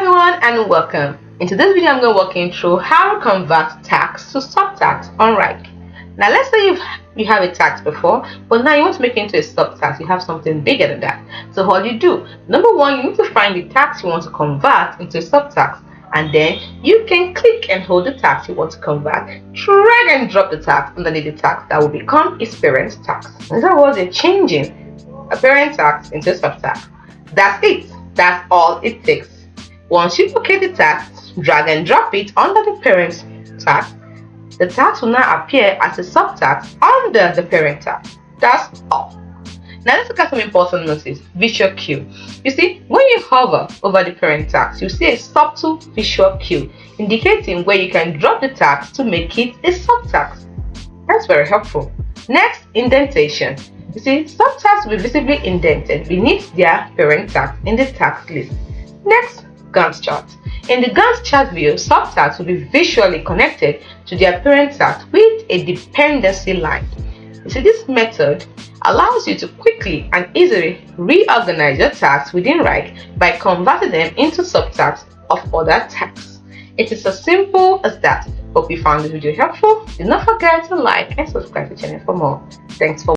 everyone and welcome. In today's video I'm going to walk you through how to convert tax to subtax on Wrike. Now let's say you have a tax before, but now you want to make it into a subtax. You have something bigger than that. So what do? Number one, you need to find the tax you want to convert into a subtax, and then you can click and hold the tax you want to convert, drag and drop the tax underneath the tax that will become its parent tax. In other words, you're changing a parent tax into a subtax. That's it. That's all it takes. Once you locate the tax, drag and drop it under the parent tax. The tax will now appear as a subtax under the parent tax. That's all. Now let's look at some important notice. Visual cue. You see, when you hover over the parent tax, you see a subtle visual cue indicating where you can drop the tax to make it a subtax. That's very helpful. Next, indentation. You see, subtax will be visibly indented beneath their parent tax in the tax list. Next, Gantt chart. In the Gantt chart view, subtax will be visually connected to their parent tax with a dependency line. You see, this method allows you to quickly and easily reorganize your tax within Wrike by converting them into subtax of other tax. It is as simple as that. Hope you found this video helpful. Do not forget to like and subscribe to the channel for more. Thanks for